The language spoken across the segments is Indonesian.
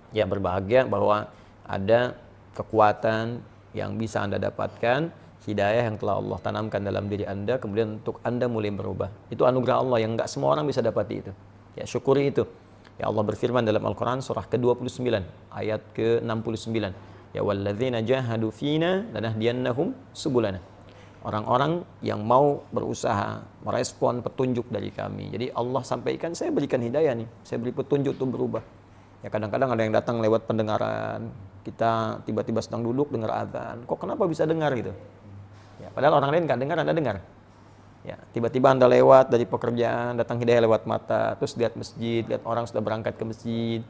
Ya, berbahagia bahwa ada kekuatan yang bisa Anda dapatkan, hidayah yang telah Allah tanamkan dalam diri Anda, kemudian untuk Anda mulai berubah. Itu anugerah Allah yang nggak semua orang bisa dapati itu. Ya, syukuri itu. Ya, Allah berfirman dalam Al-Quran surah ke-29 ayat ke-69. Ya, walladzina jahadu fina lanahdiyannahum subulana. Orang-orang yang mau berusaha merespon petunjuk dari kami. Jadi Allah sampaikan, saya berikan hidayah nih, saya beri petunjuk untuk berubah. Ya, kadang-kadang ada yang datang lewat pendengaran, kita tiba-tiba sedang duduk dengar azan, kok kenapa bisa dengar gitu? Ya, padahal orang lain nggak dengar, Anda dengar. Ya, tiba-tiba Anda lewat dari pekerjaan, datang hidayah lewat mata, terus lihat masjid, lihat orang sudah berangkat ke masjid.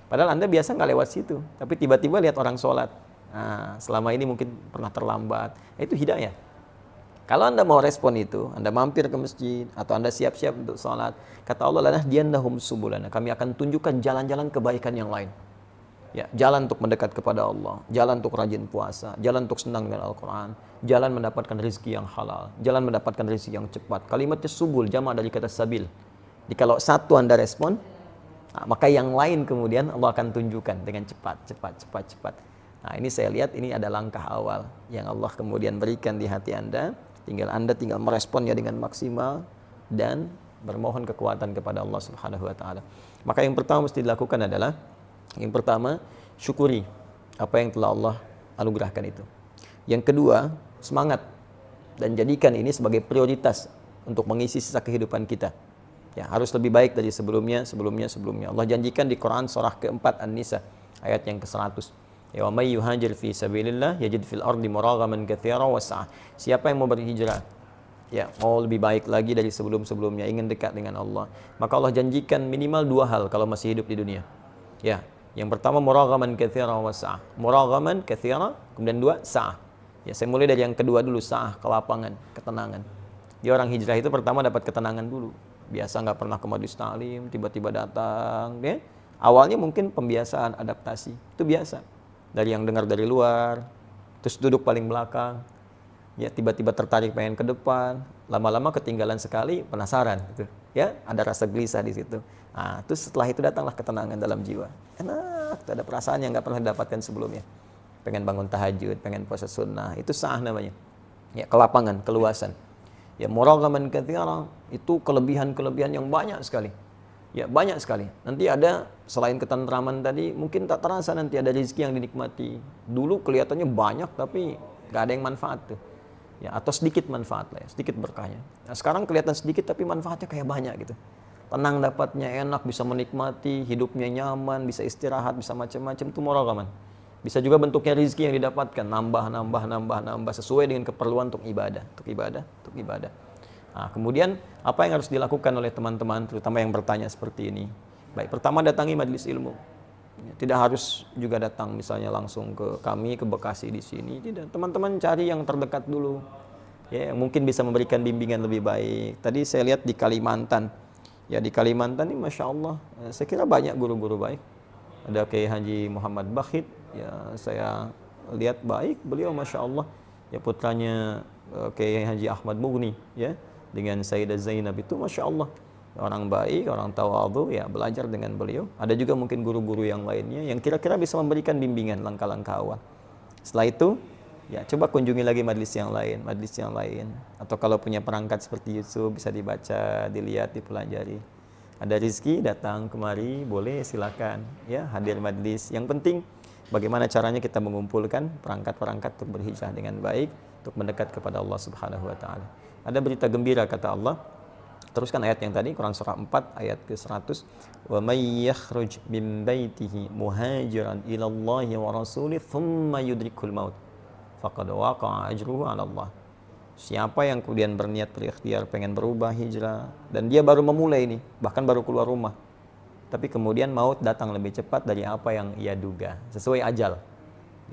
Padahal Anda biasa nggak lewat situ, tapi tiba-tiba lihat orang sholat. Nah, selama ini mungkin pernah terlambat. Itu hidayah. Kalau Anda mau respon itu, Anda mampir ke masjid atau Anda siap-siap untuk sholat, kata Allah, lanahdiyannahum subulana. Kami akan tunjukkan jalan-jalan kebaikan yang lain. Ya, jalan untuk mendekat kepada Allah, jalan untuk rajin puasa, jalan untuk senang dengan Al-Quran, jalan mendapatkan rezeki yang halal, jalan mendapatkan rezeki yang cepat. Kalimatnya subul, jamak dari kata sabil. Jadi kalau satu Anda respon, maka yang lain kemudian Allah akan tunjukkan dengan cepat. Nah, ini saya lihat ini ada langkah awal yang Allah kemudian berikan di hati Anda. Anda tinggal meresponnya dengan maksimal dan bermohon kekuatan kepada Allah Subhanahu wa taala. Maka yang pertama mesti dilakukan adalah yang pertama, syukuri apa yang telah Allah anugerahkan itu. Yang kedua, semangat dan jadikan ini sebagai prioritas untuk mengisi sisa kehidupan kita. Ya, harus lebih baik dari sebelumnya. Allah janjikan di Quran surah keempat An-Nisa ayat yang ke-100. Ya, wa may yuhajir fi sabilillah yajid fil ardi muraghaman katsiran wa sa'ah. Siapa yang mau berhijrah, ya, mau lebih baik lagi dari sebelum-sebelumnya, ingin dekat dengan Allah, maka Allah janjikan minimal 2 hal kalau masih hidup di dunia. Ya, yang pertama muraghaman katsiran wa sa'ah. Muraghaman katsiran, kemudian 2 sa'ah. Ya, saya mulai dari yang kedua dulu, sa'ah, kelapangan, ketenangan. Dia orang hijrah itu pertama dapat ketenangan dulu. Biasa nggak pernah ke majelis ta'lim, tiba-tiba datang, ya. Awalnya mungkin pembiasaan, adaptasi, itu biasa. Dari yang dengar dari luar, terus duduk paling belakang, ya, tiba-tiba tertarik pengen ke depan, lama-lama ketinggalan sekali, penasaran gitu. Ya, ada rasa gelisah di situ. Nah, terus setelah itu datanglah ketenangan dalam jiwa. Enak, ada perasaan yang nggak pernah didapatkan sebelumnya. Pengen bangun tahajud, pengen puasa sunnah, itu sah namanya. Ya, kelapangan, keluasan. Ya, muraghaman katsiran, itu kelebihan-kelebihan yang banyak sekali. Ya, banyak sekali. Nanti ada, selain ketentraman tadi, mungkin tak terasa nanti ada rezeki yang dinikmati. Dulu kelihatannya banyak, tapi nggak ada yang manfaat tuh. Ya, atau sedikit manfaat lah ya, sedikit berkahnya. Nah, sekarang kelihatan sedikit, tapi manfaatnya kayak banyak gitu. Tenang dapatnya, enak, bisa menikmati, hidupnya nyaman, bisa istirahat, bisa macam-macam, itu muraghaman. Bisa juga bentuknya rezeki yang didapatkan, nambah, sesuai dengan keperluan untuk ibadah. Nah, kemudian apa yang harus dilakukan oleh teman-teman, terutama yang bertanya seperti ini? Baik, pertama datangi majelis ilmu. Tidak harus juga datang misalnya langsung ke kami, ke Bekasi di sini. Tidak, teman-teman cari yang terdekat dulu. Ya, yang mungkin bisa memberikan bimbingan lebih baik. Tadi saya lihat di Kalimantan. Ya, di Kalimantan ini Masya Allah, saya kira banyak guru-guru baik. Ada Kiai Haji Muhammad Bakhit, ya saya lihat baik, beliau Masya Allah. Ya, putranya Kiai Haji Ahmad Mughni, ya, dengan Sayyidah Zainab itu Masya Allah, orang baik, orang tawadhu, ya belajar dengan beliau. Ada juga mungkin guru-guru yang lainnya yang kira-kira bisa memberikan bimbingan langkah-langkah awal. Setelah itu, ya coba kunjungi lagi majelis yang lain. Atau kalau punya perangkat seperti YouTube, bisa dibaca, dilihat, dipelajari. Ada rezeki datang kemari, boleh silakan, ya hadir majelis. Yang penting bagaimana caranya kita mengumpulkan perangkat-perangkat untuk berhijrah dengan baik, untuk mendekat kepada Allah Subhanahu wa taala. Ada berita gembira kata Allah. Teruskan ayat yang tadi, Quran surah 4 ayat ke-100. Wa may yakhruj min baitihi muhajiran ila Allah wa rasulih thumma yudrikul maut faqad waqa'a ajruhu 'ala Allah. Siapa yang kemudian berniat berikhtiar pengen berubah hijrah dan dia baru memulai ini, bahkan baru keluar rumah, tapi kemudian maut datang lebih cepat dari apa yang ia duga, sesuai ajal.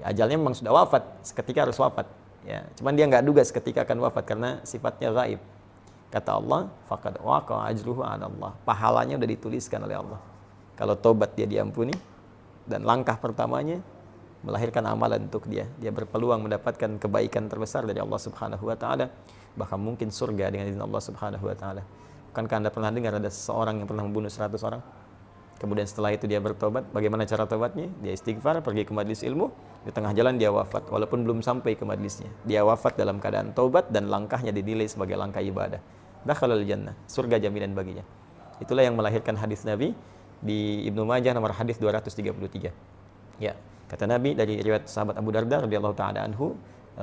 Ajalnya memang sudah wafat, seketika harus wafat. Ya, cuman dia nggak duga seketika akan wafat karena sifatnya gaib. Kata Allah, faqad waqa'a ajruhu 'ala Allah. Pahalanya sudah dituliskan oleh Allah. Kalau tobat dia diampuni, dan langkah pertamanya melahirkan amalan untuk dia. Dia berpeluang mendapatkan kebaikan terbesar dari Allah Subhanahu wa taala, bahkan mungkin surga dengan izin Allah Subhanahu wa taala. Bukankah Anda pernah dengar ada seseorang yang pernah membunuh 100 orang? Kemudian setelah itu dia bertobat. Bagaimana cara tobatnya? Dia istighfar, pergi ke majelis ilmu. Di tengah jalan dia wafat, walaupun belum sampai ke majelisnya. Dia wafat dalam keadaan tobat dan langkahnya dinilai sebagai langkah ibadah. Dakhalal jannah, surga jaminan baginya. Itulah yang melahirkan hadis Nabi di Ibnu Majah nomor hadis 233. Ya, kata Nabi dari riwayat sahabat Abu Darda radhiyallahu taala anhu,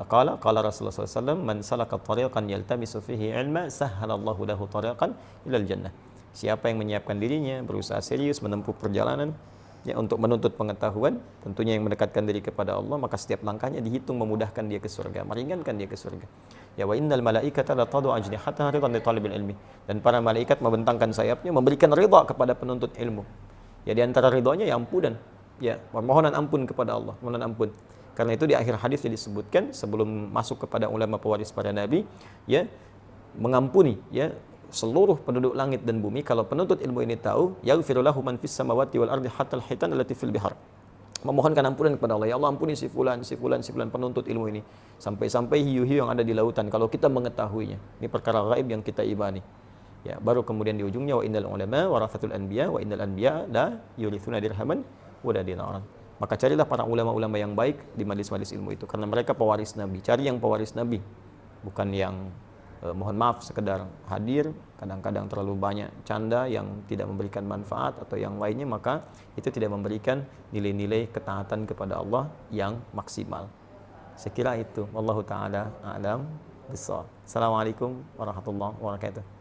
qala Rasulullah sallallahu alaihi wasallam, man salaka tariqan yaltamisu fihi ilma sahhalallahu lahu tariqan ilal jannah. Siapa yang menyiapkan dirinya, berusaha serius menempuh perjalanan ya untuk menuntut pengetahuan, tentunya yang mendekatkan diri kepada Allah, maka setiap langkahnya dihitung memudahkan dia ke surga, meringankan dia ke surga. Ya wa innal malaikata la tadu ajnihataha ridan li talibil ilmi. Dan para malaikat membentangkan sayapnya memberikan ridha kepada penuntut ilmu. Ya di antara ridhonya ya ampunan. Ya, permohonan ampun kepada Allah, permohonan ampun. Karena itu di akhir hadis disebutkan sebelum masuk kepada ulama pewaris para nabi, ya mengampuni ya seluruh penduduk langit dan bumi. Kalau penuntut ilmu ini tahu, yaghfiru lahu man fis samawati wal ardi hatta al hitan allati fil bihar. Memohonkan ampunan kepada Allah. Ya Allah, ampuni si fulan penuntut ilmu ini. Sampai-sampai hiu-hiu yang ada di lautan kalau kita mengetahuinya. Ini perkara gaib yang kita imani. Ya, baru kemudian di ujungnya wa innal ulama warathatul anbiya wa innal anbiya la yurithuna dirhaman wa la dinaran. Maka carilah para ulama-ulama yang baik di majelis-majelis ilmu itu karena mereka pewaris Nabi. Cari yang pewaris Nabi, bukan yang mohon maaf sekedar hadir, kadang-kadang terlalu banyak canda yang tidak memberikan manfaat atau yang lainnya, maka itu tidak memberikan nilai-nilai ketaatan kepada Allah yang maksimal. Sekira itu. Wallahu taala a'lam bissawab. Assalamualaikum warahmatullahi wabarakatuh.